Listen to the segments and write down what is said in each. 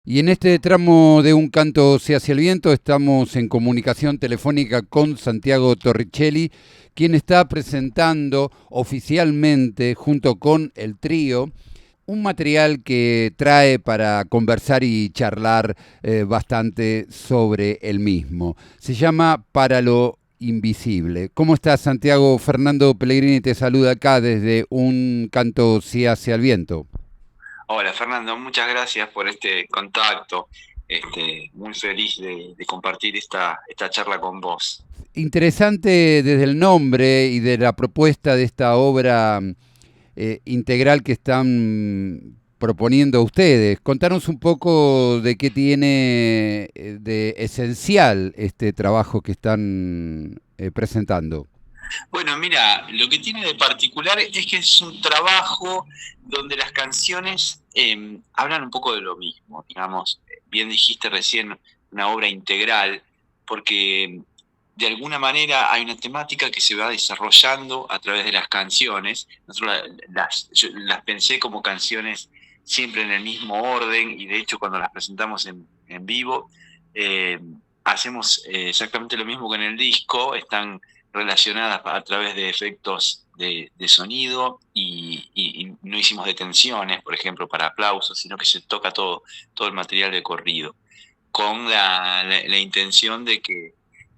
Y en este tramo de Un canto se hacia el viento estamos en comunicación telefónica con Santiago Torricelli, quien está presentando oficialmente junto con el trío un material que trae para conversar y charlar bastante sobre el mismo. Se llama Para lo Invisible. ¿Cómo estás, Santiago? Fernando Pellegrini te saluda acá desde Un canto se hacia el viento. Hola Fernando, muchas gracias por este contacto. Muy feliz de compartir esta charla con vos. Interesante desde el nombre y de la propuesta de esta obra integral que están proponiendo ustedes. Contanos un poco de qué tiene de esencial este trabajo que están presentando. Bueno, mira, lo que tiene de particular es que es un trabajo donde las canciones hablan un poco de lo mismo, digamos. Bien dijiste recién, una obra integral, porque de alguna manera hay una temática que se va desarrollando a través de las canciones. Yo las pensé como canciones siempre en el mismo orden, y de hecho cuando las presentamos en vivo, eh, hacemos exactamente lo mismo que en el disco. Están relacionadas a través de efectos de sonido, y no hicimos detenciones, por ejemplo, para aplausos, sino que se toca todo el material de corrido, con la intención de que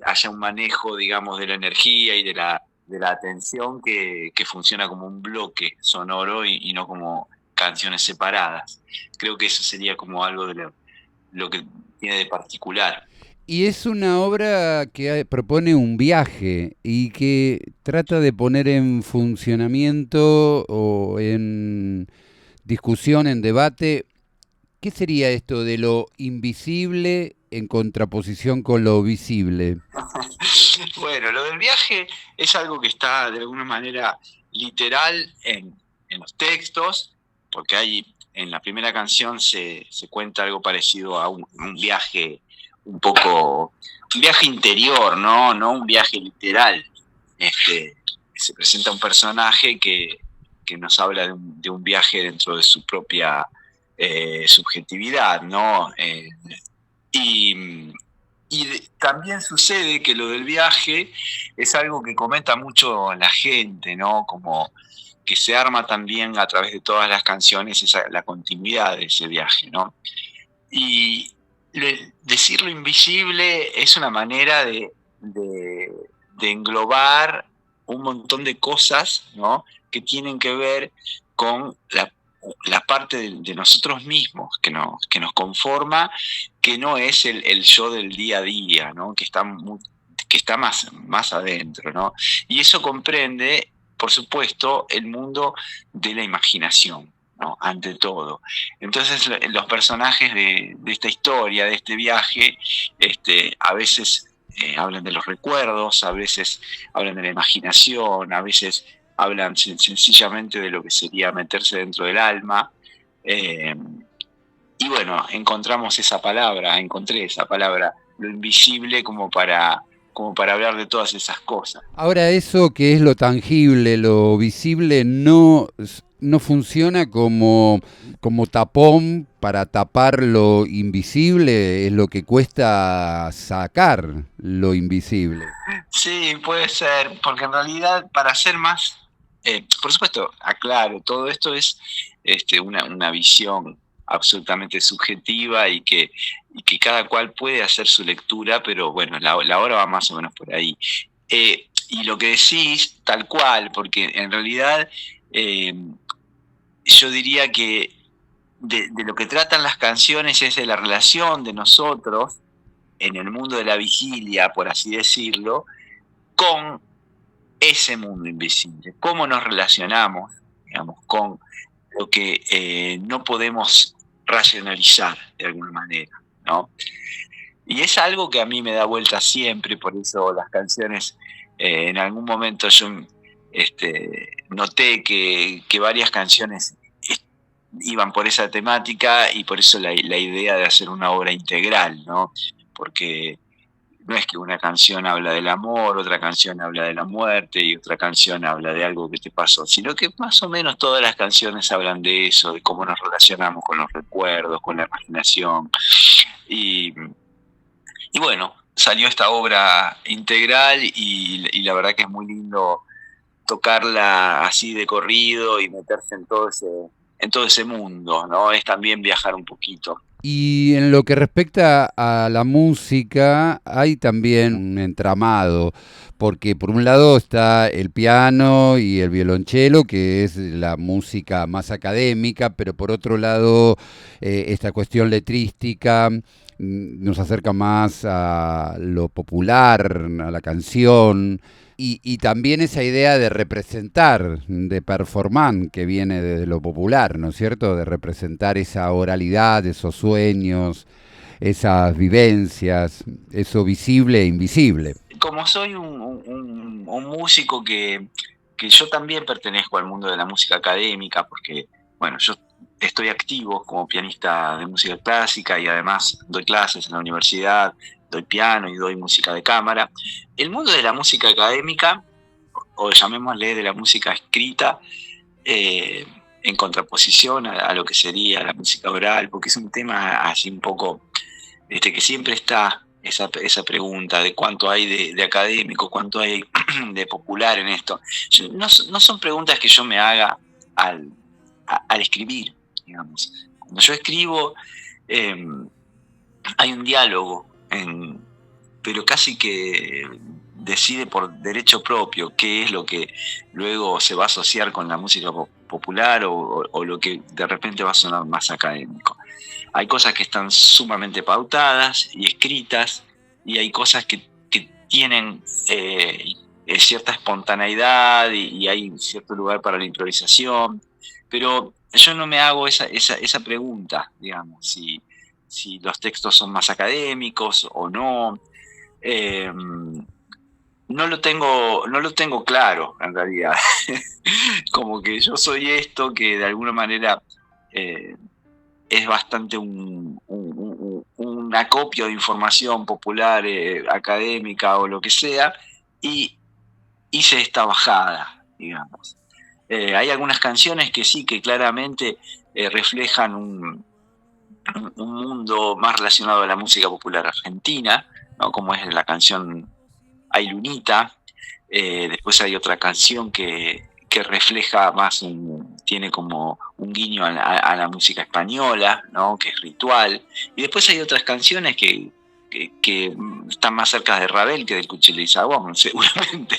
haya un manejo, digamos, de la energía y de la atención que funciona como un bloque sonoro, y no como canciones separadas. Creo que eso sería como algo de lo que tiene de particular. Y es una obra que propone un viaje y que trata de poner en funcionamiento o en discusión, en debate, ¿qué sería esto de lo invisible en contraposición con lo visible? Bueno, lo del viaje es algo que está de alguna manera literal en los textos, porque hay en la primera canción se cuenta algo parecido a un viaje un poco, un viaje interior, ¿no? No un viaje literal. Este, Se presenta un personaje que nos habla de un viaje dentro de su propia subjetividad, ¿no? Y, También sucede que lo del viaje es algo que comenta mucho la gente, ¿no? Como que se arma también a través de todas las canciones la continuidad de ese viaje, ¿no? Y decir lo invisible es una manera de englobar un montón de cosas, ¿no? Que tienen que ver con la parte de nosotros mismos que nos conforma, que no es el yo del día a día, ¿no? Que está más adentro, ¿no? Y eso comprende, por supuesto, el mundo de la imaginación, ¿no? Ante todo. Entonces los personajes de esta historia, de este viaje, a veces hablan de los recuerdos, a veces hablan de la imaginación, a veces hablan sencillamente de lo que sería meterse dentro del alma. eh, y bueno, encontré esa palabra, lo invisible, como para hablar de todas esas cosas. Ahora, eso que es lo tangible, lo visible, no funciona como tapón para tapar lo invisible, es lo que cuesta sacar lo invisible. Sí, puede ser, porque en realidad para ser más, por supuesto, aclaro, todo esto es una visión absolutamente subjetiva, y que cada cual puede hacer su lectura, pero bueno, la obra va más o menos por ahí. Y lo que decís, tal cual, porque en realidad eh, yo diría que de lo que tratan las canciones es de la relación de nosotros en el mundo de la vigilia, por así decirlo, con ese mundo invisible, cómo nos relacionamos, digamos, con lo que no podemos racionalizar de alguna manera, ¿no? Y es algo que a mí me da vuelta siempre, por eso las canciones, en algún momento yo noté que varias canciones iban por esa temática, y por eso la idea de hacer una obra integral, ¿no? Porque no es que una canción habla del amor, otra canción habla de la muerte y otra canción habla de algo que te pasó, sino que más o menos todas las canciones hablan de eso, de cómo nos relacionamos con los recuerdos, con la imaginación. Y, y bueno, salió esta obra integral y la verdad que es muy lindo tocarla así de corrido y meterse en todo ese mundo, ¿no? Es también viajar un poquito. Y en lo que respecta a la música, hay también un entramado, porque por un lado está el piano y el violonchelo, que es la música más académica, pero por otro lado esta cuestión letrística nos acerca más a lo popular, a la canción. Y también esa idea de representar, de performance, que viene desde lo popular, ¿no es cierto? De representar esa oralidad, esos sueños, esas vivencias, eso visible e invisible. Como soy un músico que yo también pertenezco al mundo de la música académica, porque, bueno, yo estoy activo como pianista de música clásica y además doy clases en la universidad, doy piano y doy música de cámara. El mundo de la música académica, o llamémosle de la música escrita, en contraposición a lo que sería la música oral, porque es un tema así un poco que siempre está esa pregunta de cuánto hay de académico, cuánto hay de popular en esto. No son preguntas que yo me haga al escribir, digamos. Cuando yo escribo, hay un diálogo, pero casi que decide por derecho propio qué es lo que luego se va a asociar con la música popular o lo que de repente va a sonar más académico. Hay cosas que están sumamente pautadas y escritas, y hay cosas que tienen cierta espontaneidad y hay cierto lugar para la improvisación, pero yo no me hago esa pregunta, digamos, si los textos son más académicos o no. No lo tengo claro, en realidad. Como que yo soy esto que de alguna manera es bastante un acopio de información popular, académica o lo que sea, y hice esta bajada, digamos. Hay algunas canciones que sí, que claramente reflejan un mundo más relacionado a la música popular argentina, ¿no? Como es la canción Ay Lunita. Después hay otra canción que refleja más, tiene como un guiño a la música española, ¿no? Que es Ritual. Y después hay otras canciones que están más cerca de Ravel que del Cuchillo y Sabón, seguramente.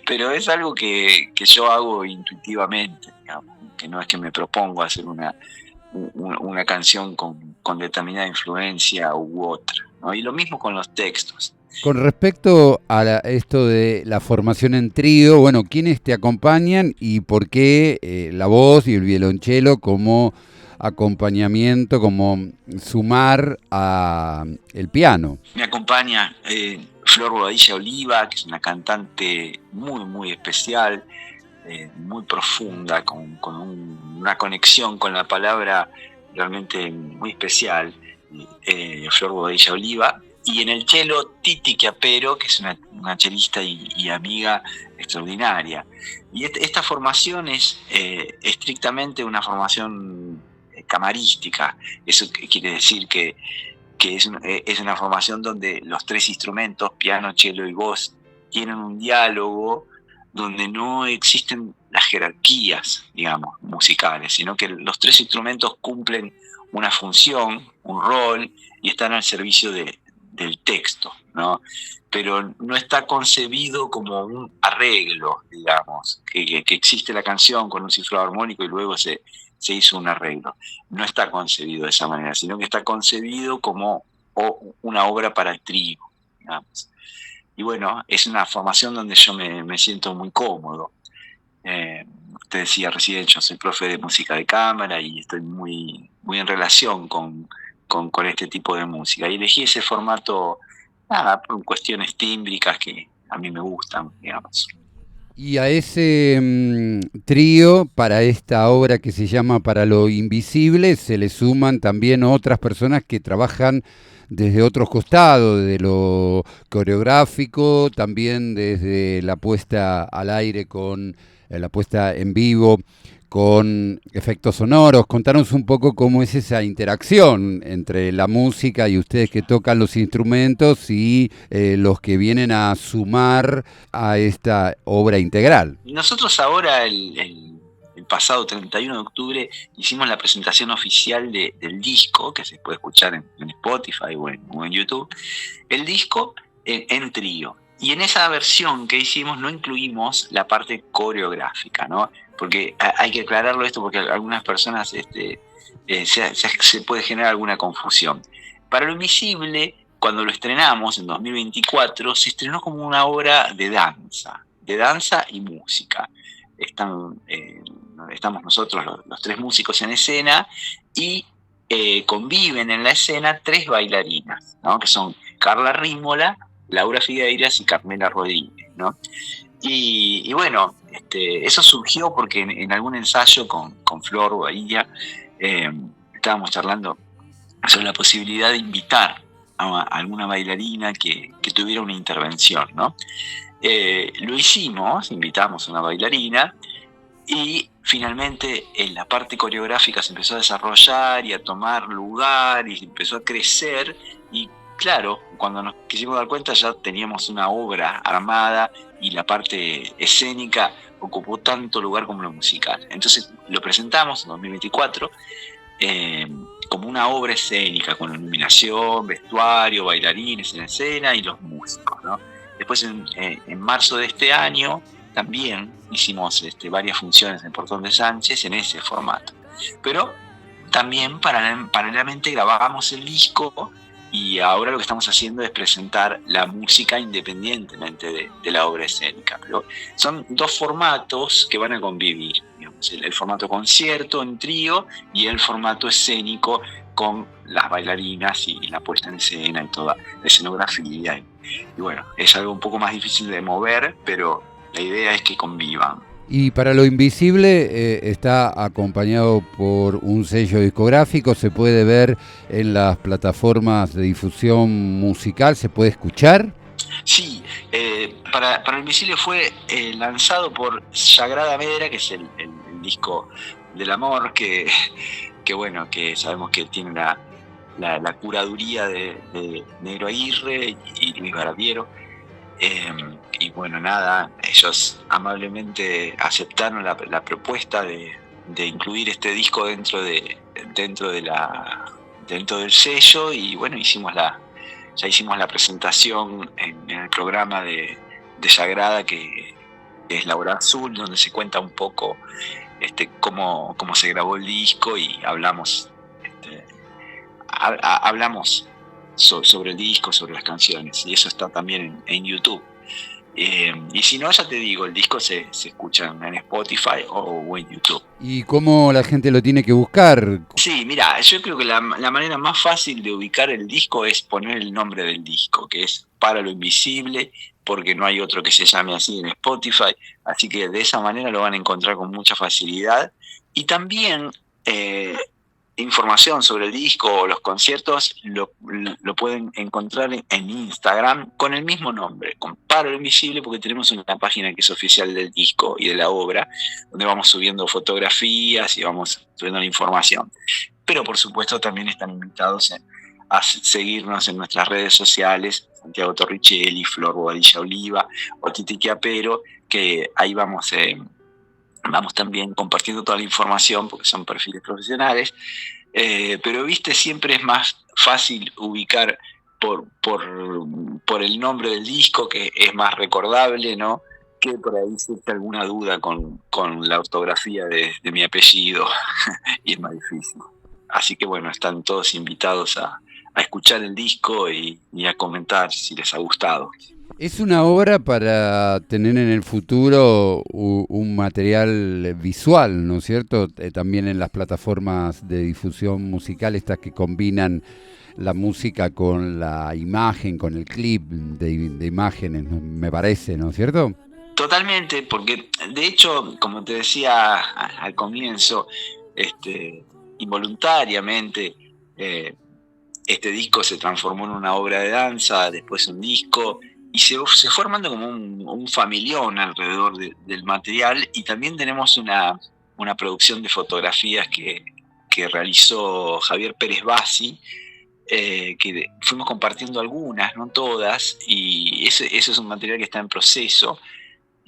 Pero es algo que yo hago intuitivamente, digamos, que no es que me propongo hacer una canción con determinada influencia u otra, ¿no? Y lo mismo con los textos. Con respecto a esto de la formación en trío, bueno, ¿quiénes te acompañan y por qué la voz y el violonchelo como acompañamiento, como sumar a el piano? Me acompaña Flor Bobadilla Oliva, que es una cantante muy, muy especial, muy profunda, con una conexión con la palabra realmente muy especial, Flor Bobadilla Oliva. Y en el cello, Titi Chiapero, que es una chelista y amiga extraordinaria. Y esta formación es estrictamente una formación camarística. Eso quiere decir que es una formación donde los tres instrumentos, piano, cello y voz, tienen un diálogo donde no existen las jerarquías, digamos, musicales, sino que los tres instrumentos cumplen una función, un rol, y están al servicio del texto, ¿no? Pero no está concebido como un arreglo, digamos, que existe la canción con un cifrado armónico y luego se hizo un arreglo. No está concebido de esa manera, sino que está concebido como una obra para el trío, digamos. Y bueno, es una formación donde yo me siento muy cómodo. Te decía recién, yo soy profe de música de cámara y estoy muy, muy en relación con este tipo de música. Y elegí ese formato, nada, por cuestiones tímbricas que a mí me gustan, digamos. Y a ese trío, para esta obra que se llama Para lo Invisible, se le suman también otras personas que trabajan desde otros costados, de lo coreográfico, también desde la puesta al aire con la puesta en vivo, con efectos sonoros. Contanos un poco cómo es esa interacción entre la música y ustedes que tocan los instrumentos y los que vienen a sumar a esta obra integral. Nosotros ahora, el pasado 31 de octubre, hicimos la presentación oficial del disco, que se puede escuchar en Spotify o en YouTube, el disco en trío. Y en esa versión que hicimos no incluimos la parte coreográfica, ¿no? Porque hay que aclararlo esto porque algunas personas se puede generar alguna confusión. Para lo Invisible, cuando lo estrenamos en 2024, se estrenó como una obra de danza y música. Estamos nosotros los tres músicos en escena y conviven en la escena tres bailarinas, ¿no? Que son Carla Rímola, Laura Figueiras y Carmela Rodríguez, ¿no? Y bueno, eso surgió porque en algún ensayo con Flor Bahía estábamos charlando sobre la posibilidad de invitar a alguna bailarina que tuviera una intervención, ¿no? Lo hicimos, invitamos a una bailarina y finalmente en la parte coreográfica se empezó a desarrollar y a tomar lugar y empezó a crecer y claro, cuando nos quisimos dar cuenta ya teníamos una obra armada y la parte escénica ocupó tanto lugar como lo musical. Entonces lo presentamos en 2024 como una obra escénica con iluminación, vestuario, bailarines en escena y los músicos, ¿no? Después en marzo de este año también hicimos varias funciones en Portón de Sánchez en ese formato. Pero también paralelamente grabamos el disco y ahora lo que estamos haciendo es presentar la música independientemente de la obra escénica. Pero son dos formatos que van a convivir, digamos, el formato concierto en trío y el formato escénico con las bailarinas y la puesta en escena y toda la escenografía. Y bueno, es algo un poco más difícil de mover, pero la idea es que convivan. Y Para lo Invisible está acompañado por un sello discográfico, se puede ver en las plataformas de difusión musical, se puede escuchar. Sí, para lo Invisible fue lanzado por Sagrada Medra, que es el disco del amor, que bueno, que sabemos que tiene la curaduría de Negro Aguirre y Luis Barabiero. Y bueno, nada, ellos amablemente aceptaron la propuesta de incluir este disco dentro del sello y bueno, ya hicimos la presentación en el programa de Sagrada que es La Hora Azul, donde se cuenta un poco cómo se grabó el disco y hablamos sobre el disco, sobre las canciones, y eso está también en YouTube. Y si no, ya te digo, el disco se escucha en Spotify o en YouTube. ¿Y cómo la gente lo tiene que buscar? Sí, mira, yo creo que la manera más fácil de ubicar el disco es poner el nombre del disco, que es Para lo Invisible, porque no hay otro que se llame así en Spotify, así que de esa manera lo van a encontrar con mucha facilidad. Y también información sobre el disco o los conciertos lo pueden encontrar en Instagram con el mismo nombre, con Para lo Invisible, porque tenemos una página que es oficial del disco y de la obra, donde vamos subiendo fotografías y vamos subiendo la información. Pero por supuesto también están invitados a seguirnos en nuestras redes sociales, Santiago Torricelli, Flor Bobadilla Oliva o Titi Chiapero, que ahí vamos también compartiendo toda la información porque son perfiles profesionales, pero viste, siempre es más fácil ubicar por el nombre del disco, que es más recordable, ¿no? Que por ahí surge alguna duda con la ortografía de mi apellido y es más difícil. Así que bueno, están todos invitados a escuchar el disco y a comentar si les ha gustado. Es una obra para tener en el futuro un material visual, ¿no es cierto? También en las plataformas de difusión musical, estas que combinan la música con la imagen, con el clip de imágenes, me parece, ¿no es cierto? Totalmente, porque de hecho, como te decía al comienzo, involuntariamente, este disco se transformó en una obra de danza, después un disco, y se fue armando como un familión alrededor del material, y también tenemos una producción de fotografías que realizó Javier Pérez Bassi, que fuimos compartiendo algunas, no todas, y eso es un material que está en proceso.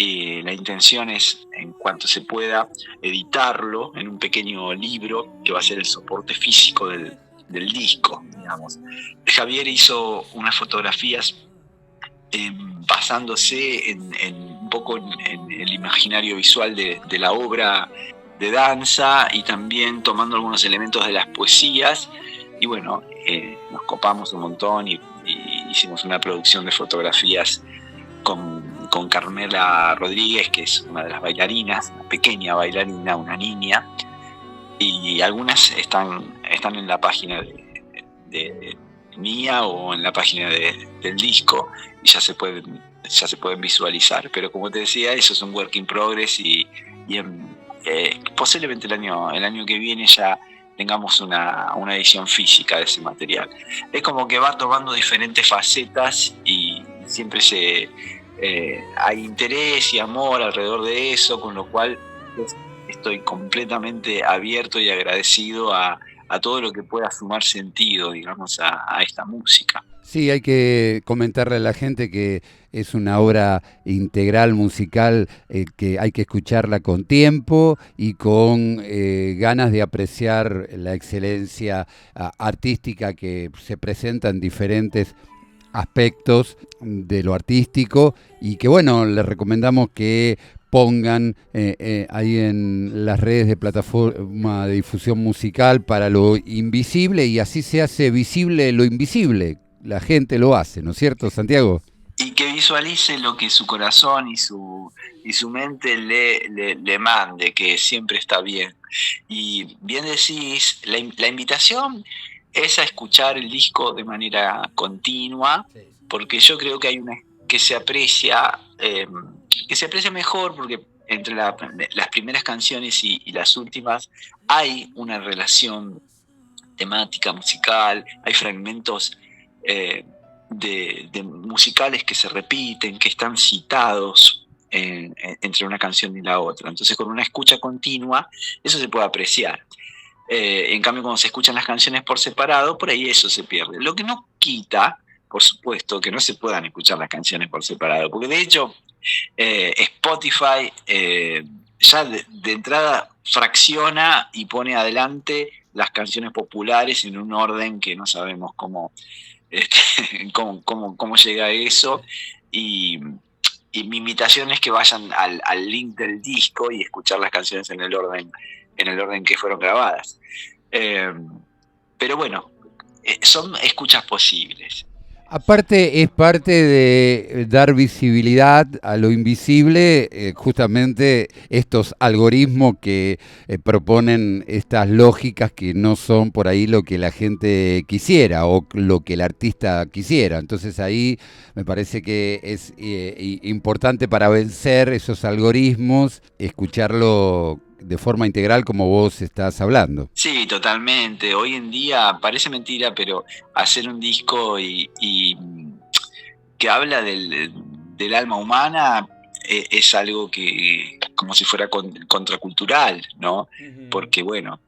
La intención es, en cuanto se pueda, editarlo en un pequeño libro que va a ser el soporte físico del disco, digamos. Javier hizo unas fotografías basándose un poco en el imaginario visual de la obra de danza, y también tomando algunos elementos de las poesías, y bueno, nos copamos un montón y hicimos una producción de fotografías con Carmela Rodríguez, que es una de las bailarinas, una pequeña bailarina, una niña, y algunas están en la página de mía o en la página del disco, y ya se pueden visualizar. Pero como te decía, eso es un work in progress, y posiblemente el año que viene ya tengamos una edición física de ese material. Es como que va tomando diferentes facetas, y siempre hay interés y amor alrededor de eso, con lo cual estoy completamente abierto y agradecido a todo lo que pueda sumar sentido, digamos, a esta música. Sí, hay que comentarle a la gente que es una obra integral musical, que hay que escucharla con tiempo y con ganas de apreciar la excelencia artística que se presenta en diferentes aspectos de lo artístico, y que bueno, les recomendamos que pongan ahí en las redes de plataforma de difusión musical para lo invisible, y así se hace visible lo invisible. La gente lo hace, ¿no es cierto, Santiago? Y que visualice lo que su corazón y su mente le mande, que siempre está bien. Y bien decís, la invitación es a escuchar el disco de manera continua, porque yo creo que hay una que se aprecia mejor, porque entre las primeras canciones y las últimas hay una relación temática, musical, hay fragmentos de musicales que se repiten, que están citados entre una canción y la otra. Entonces, con una escucha continua, eso se puede apreciar. En cambio, cuando se escuchan las canciones por separado, por ahí eso se pierde. Lo que no quita, por supuesto, que no se puedan escuchar las canciones por separado, porque de hecho Spotify ya de entrada fracciona y pone adelante las canciones populares en un orden que no sabemos cómo llega a eso, y mi invitación es que vayan al link del disco y escuchar las canciones en el orden que fueron grabadas. Pero bueno, son escuchas posibles. Aparte, es parte de dar visibilidad a lo invisible, justamente estos algoritmos que proponen estas lógicas que no son por ahí lo que la gente quisiera o lo que el artista quisiera. Entonces ahí me parece que es importante, para vencer esos algoritmos, escucharlo de forma integral como vos estás hablando. Sí, totalmente. Hoy en día parece mentira, pero hacer un disco y que habla del alma humana es algo que como si fuera contracultural, ¿no? Porque bueno,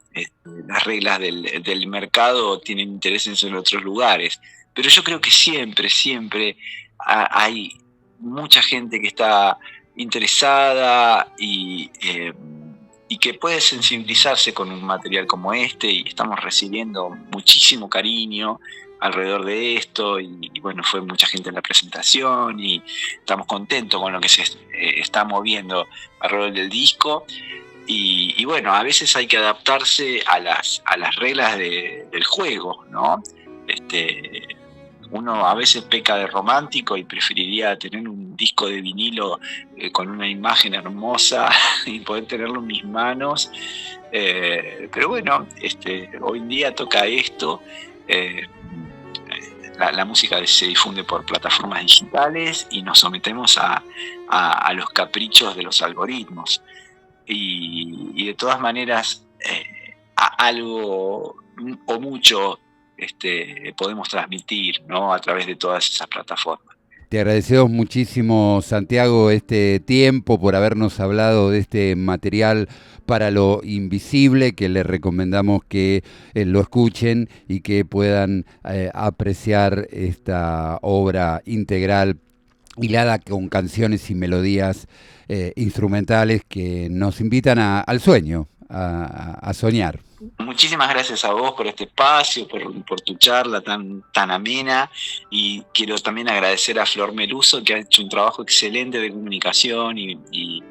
las reglas del mercado tienen intereses en otros lugares, pero yo creo que siempre hay mucha gente que está interesada y que puede sensibilizarse con un material como este, y estamos recibiendo muchísimo cariño alrededor de esto, y bueno, fue mucha gente en la presentación, y estamos contentos con lo que se está moviendo alrededor del disco, y bueno, a veces hay que adaptarse a las reglas del juego, ¿no? Uno a veces peca de romántico y preferiría tener un disco de vinilo con una imagen hermosa y poder tenerlo en mis manos. Pero bueno, hoy en día toca esto. la música se difunde por plataformas digitales y nos sometemos a los caprichos de los algoritmos. Y de todas maneras, algo o mucho podemos transmitir, ¿no?, a través de todas esas plataformas. Te agradecemos muchísimo, Santiago, este tiempo por habernos hablado de este material para lo invisible, que les recomendamos que lo escuchen y que puedan apreciar esta obra integral hilada con canciones y melodías instrumentales que nos invitan al sueño, a soñar. Muchísimas gracias a vos por este espacio, por tu charla tan amena, y quiero también agradecer a Flor Meluso, que ha hecho un trabajo excelente de comunicación y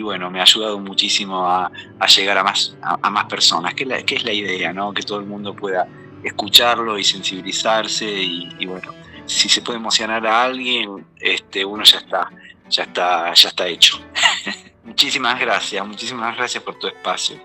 bueno, me ha ayudado muchísimo a llegar a más personas, que es la idea, ¿no?, que todo el mundo pueda escucharlo y sensibilizarse y bueno, si se puede emocionar a alguien, uno ya está hecho. Muchísimas gracias por tu espacio.